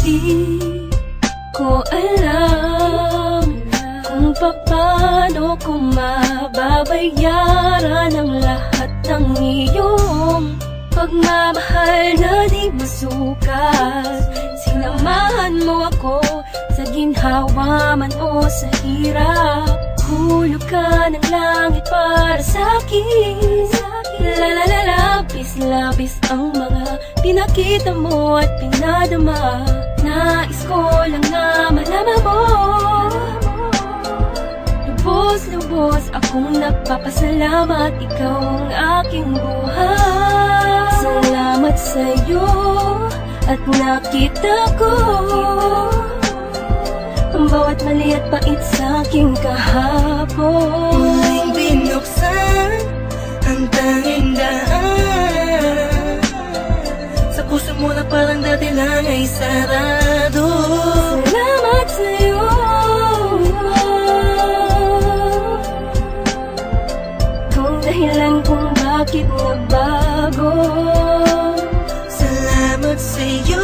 Di ko alam kung paano ko mababayaran ang lahat ng iyong pagmamahal na di masukat. Sinamahan mo ako sa ginhawa man o sa hirap. Hulog ka ng langit para sa'kin. Labis ang mga pinakita mo at pinadama. Nais ko lang na malaman mo. Lubos akong nagpapasalamat, ikaw ang aking buhay. Salamat sa'yo at nakita ko ang bawat mali at pait sa aking kahapon. Muling binuksan ang tanging daan sa puso mo na parang dati lang ay sarado. Salamat sa'yo. Kung dahilan kung bakit nabago. Salamat sa'yo.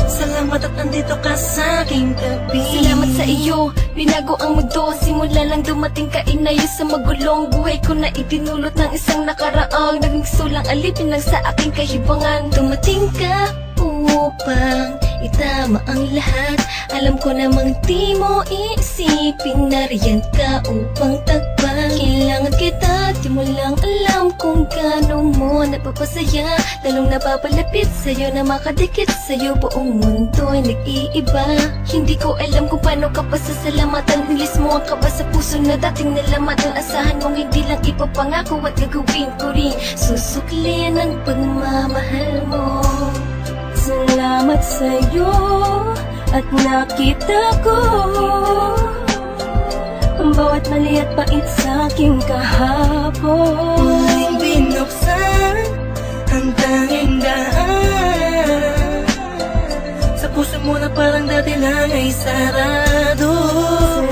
Salamat at nandito ka sa aking tabi. Salamat sa iyo, binago ang mundo. Simula lang dumating ka, inayos sa magulong buhay ko na itinulot ng isang nakaraang naging sulang alipin lang sa aking kahibangan. Dumating ka upang itama ang lahat. Alam ko namang di mo iisipin, nariyan ka upang tagpan. Kailangan kita, di mo lang alam kung gaano mo napapasaya. Lalong napapalapit sa'yo na makadikit sa'yo, buong mundo ay nag-iiba. Hindi ko alam kung paano ka pasasalamatan. Nilis mo ang kaba sa puso na dating nalamatan. Asahan mong hindi lang ipapangako at gagawin ko rin. Susuklian ang pagmamahal mo. Salamat sa'yo at nakita ko ang bawat mali at pait sa aking kahapon. Muling binuksan ang tanging daan sa puso mo na parang dati lang ay sarado.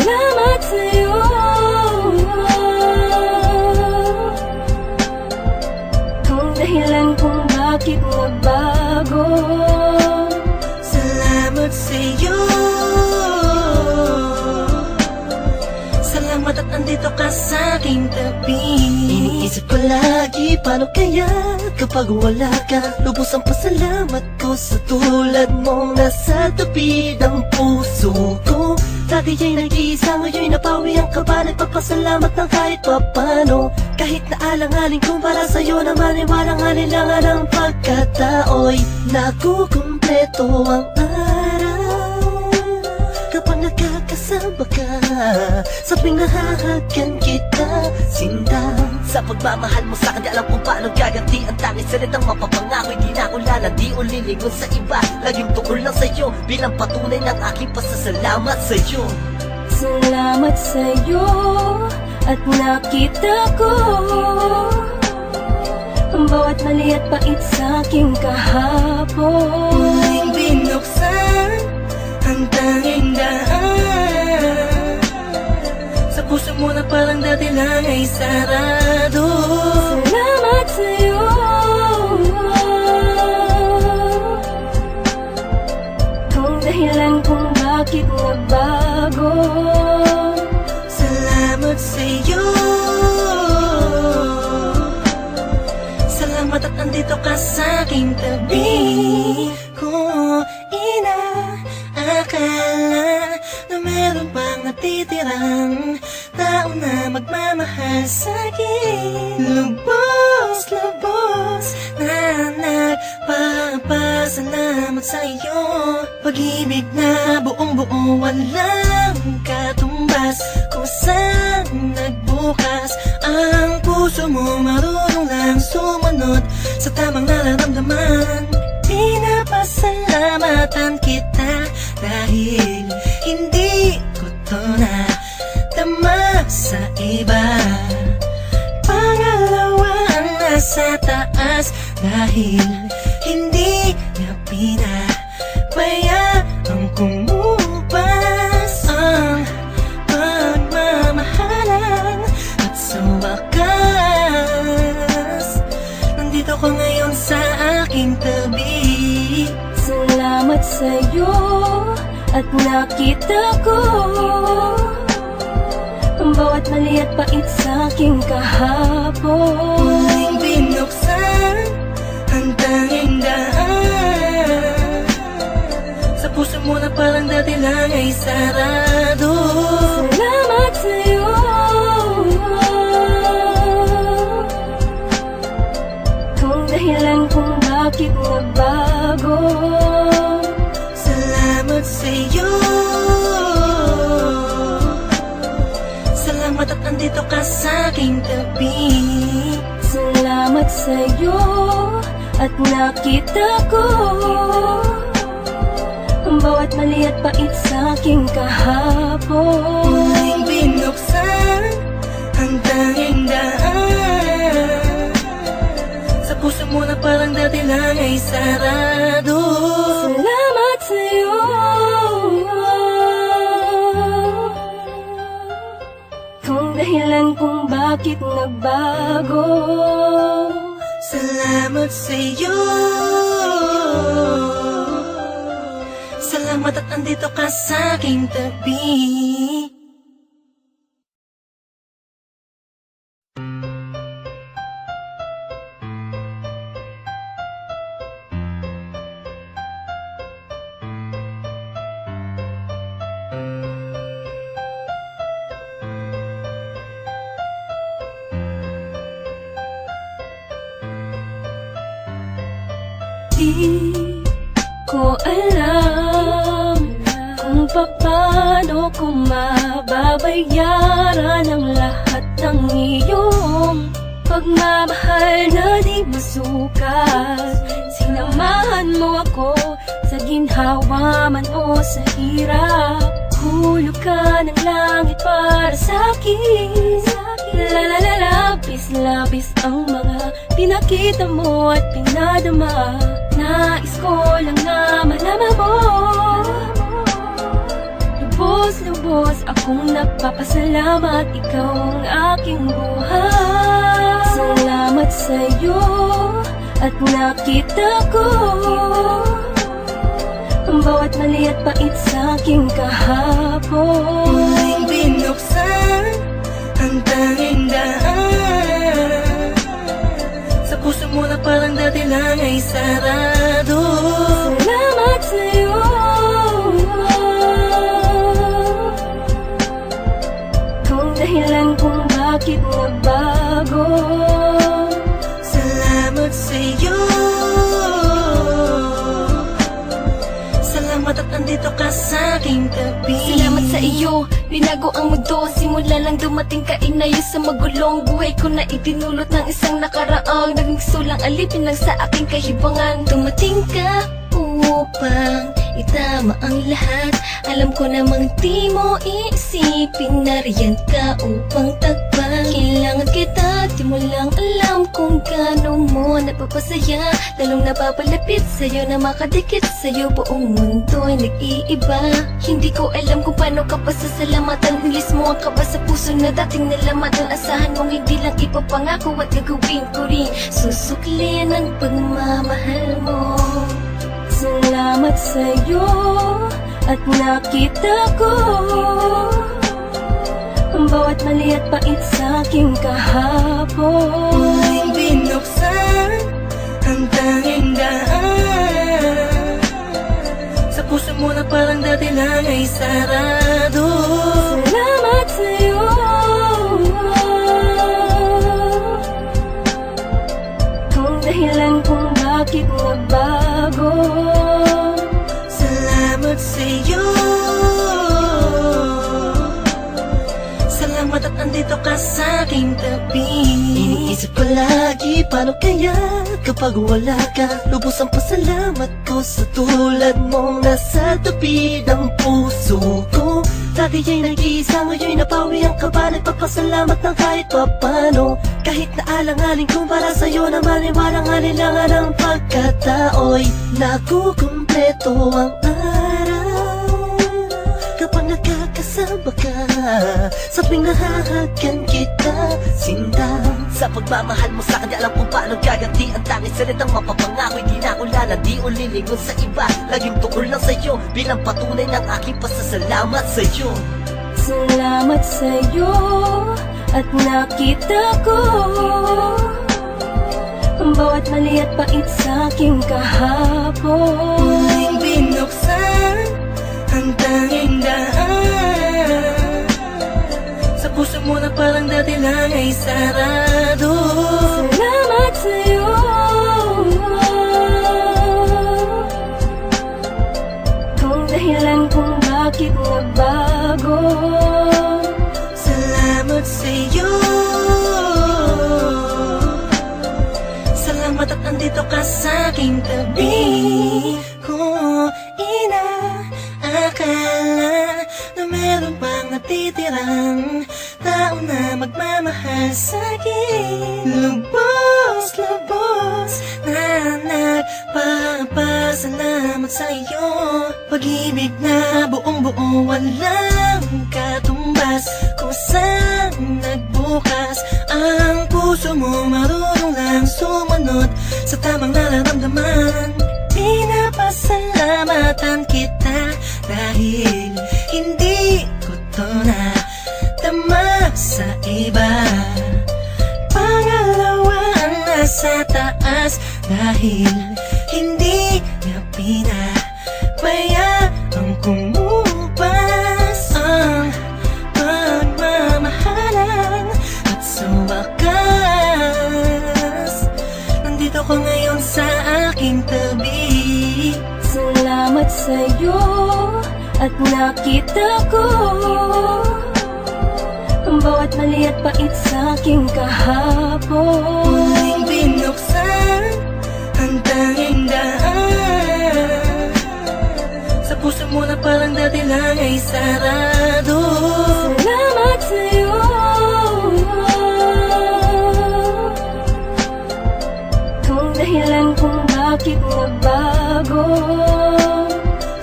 Salamat sa'yo. Kung dahilan kung bakit nabago. Salamat sa'yo. Salamat at nandito ka sa aking tabi. Iniisip ko lagi, paano kaya kapag wala ka? Lubos ang pasalamat ko sa tulad mong nasa tabi ng puso ko. Dati ay nag-iisa, ngayon'y napawi ang kaba. Nagpapasalamat ng kahit papano. Kahit na alang-aling kung para sa'yo naman ay walang alinlangan ang pagkatao'y nakukumpleto ang araw kapag nakakasama ka. Sa tuwing nahahagan kita, sinta sa pagmamahal mo sa'kin, di alam kung paano gaganti ang tanging salitang mapapangako. Hindi na ako lalandi o lilingon sa iba. Laging tukol lang sa'yo bilang patunay ng aking pasasalamat sa'yo. Salamat sa'yo at nakita ko ang bawat mali at pait sa aking kahapon. Muling binuksan ang tanging daan sa puso mo na parang dati lang ay sarado. Salamat sa'yo. Kung dahilan kung bakit nabago. Salamat sa'yo. Salamat at nandito ka sa aking tabi. Ko inaakala na meron pang natitirang tao na magmamahal sa'kin. Lubos na nagpapasalamat sa'yo. Pag-ibig na buong-buo, walang katumbas. Kung saan nagbukas ang puso mo, marunong lang sumunod sa tamang nararamdaman. Pinapasalamatan kita dahil hindi ko to na tama sa iba. Pangalawa ang nasa taas dahil hindi niya pinabayaan kumupas ang pagmamahalan. At sa wakas, nandito ko ngayon sa aking tabi. sa'yo at nakita ko ang bawat mali at pait sa'king kahapon. Muling binuksan ang tanging daan sa puso mo na parang dati lang ay sarado. Salamat sa'yo, kung dahilan kung bakit nagbago. Salamat sa'yo, salamat at andito ka sa aking tabi. Salamat sa'yo at nakita ko ang bawat mali at pait sa'king kahapon. Muling binuksan ang tanging daan sa puso mo na parang dati lang ay sarado. Salamat sa'yo, kung dahilan kung bakit nagbago. Salamat sa'yo, salamat at andito ka sa aking tabi. Di ko alam kung paano ko mababayaran ang lahat ng iyong pagmamahal na di masukat. Sinamahan mo ako sa ginhawa man o sa hirap. Hulog ka ng langit para sa'kin. Labis ang mga pinakita mo at pinadama. Nais ko lang na malaman mo, lubos akong nagpapasalamat, ikaw ang aking buhay. Salamat sa'yo at nakita ko ang bawat mali at pait sa'king kahapon. Muling binuksan ang tanging daan sa puso mo na parang dati lang ay sarado. Salamat sa'yo, kung dahilan kung bakit nagbago. Salamat sa'yo, salamat at andito ka sa aking tabi. Salamat sa iyo, binago ang mundo. Simula lang dumating ka, inayos sa magulong buhay ko na itinulot ng isang nakaraang naging sulang alipin lang sa aking kahibangan. Dumating ka upang itama ang lahat. Alam ko namang di mo iisipin, nariyan ka upang tagpan. Kailangan kita, di mo lang alam kung gaano mo napapasaya. Lalong napapalapit sa'yo na makadikit sa'yo, buong mundo'y nag-iiba. Hindi ko alam kung paano ka pasasalamatan. Nilis mo ang kaba sa puso na dating nalamatan. Asahan mong hindi lang ipapangako at gagawin ko rin. Susuklin ang pagmamahal mo. Salamat sa'yo at nakita ko ang bawat mali at pait sa'king kahapon. Muling binuksan ang tanging daan sa puso mo na parang dati lang ay sarado. Salamat sa'yo, kung dahilan kung bakit nagbago. Salamat sa'yo, salamat at andito ka sa aking tabi. Iniisip ko lagi, paano kaya kapag wala ka? Lubos ang pasalamat ko sa tulad mong nasa tabi ng puso ko. Dati ay nag-iisa, ngayon'y napawi ang kaba. Nagpapasalamat ng kahit papano. Kahit na alang-aling kung para sa'yo naman ay walang alinlangan ang pagkatao'y nakukumpleto ang araw kapag nakaka kasama ka. Sa tuwing nahahagan kita, sinta. Sa pagmamahal mo sa kanya, alam kung paano gaganti. Ang tanging salitang mapapangako'y di na ulala, di ulilingon sa iba. Laging tukol lang sa'yo, bilang patunay ng aking pasasalamat sa'yo. Salamat sa'yo at nakita ko ang bawat mali at pait sa aking kahapon. Muling binuksan ang tanging daan. Sa puso mo na parang dati lang ay sarado. Salamat sa'yo. Kung dahilan kung bakit nagbago. Salamat sa'yo. Salamat at andito ka sa aking tabi. Kung inaakala na meron pang natitirang tao na magmamahal sa'kin, lubos na nagpapasalamat sa'yo. Pag-ibig na buong-buo walang katumbas. Kung saan nagbukas ang puso mo, marunong lang sumunod sa tamang nararamdaman. Pinapasalamatan kita dahil hindi ko to nadama sa iba. Pangalawa ang nasa taas dahil hindi niya pinabayaan kumupas ang pagmamahalan. At sa wakas, nandito ko ngayon sa aking tabi. Salamat sa'yo at nakita ko ang bawat mali at pait sa aking kahapon. Muling binuksan ang tanging daan. Sa puso mo na parang dati lang ay sarado. Salamat sa'yo. Kung dahilan kung bakit nagbago.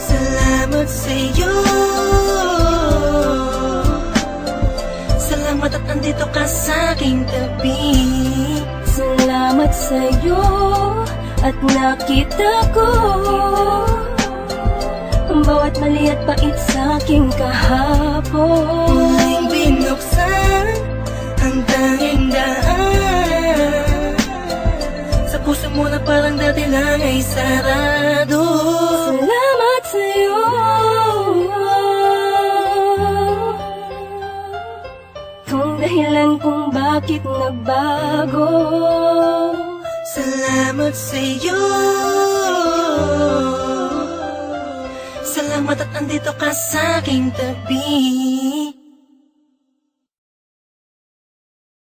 Salamat sa'yo. Salamat at andito ka sa aking tabi. Salamat sa'yo at nakita ko ang bawat mali at pait sa aking kahapon. Muling binuksan ang tanging daan. Sa puso mo na parang dati lang ay sarado. Salamat sa'yo. Kung dahilan kung bakit nagbago. Salamat sa'yo. Salamat at andito ka sa aking tabi.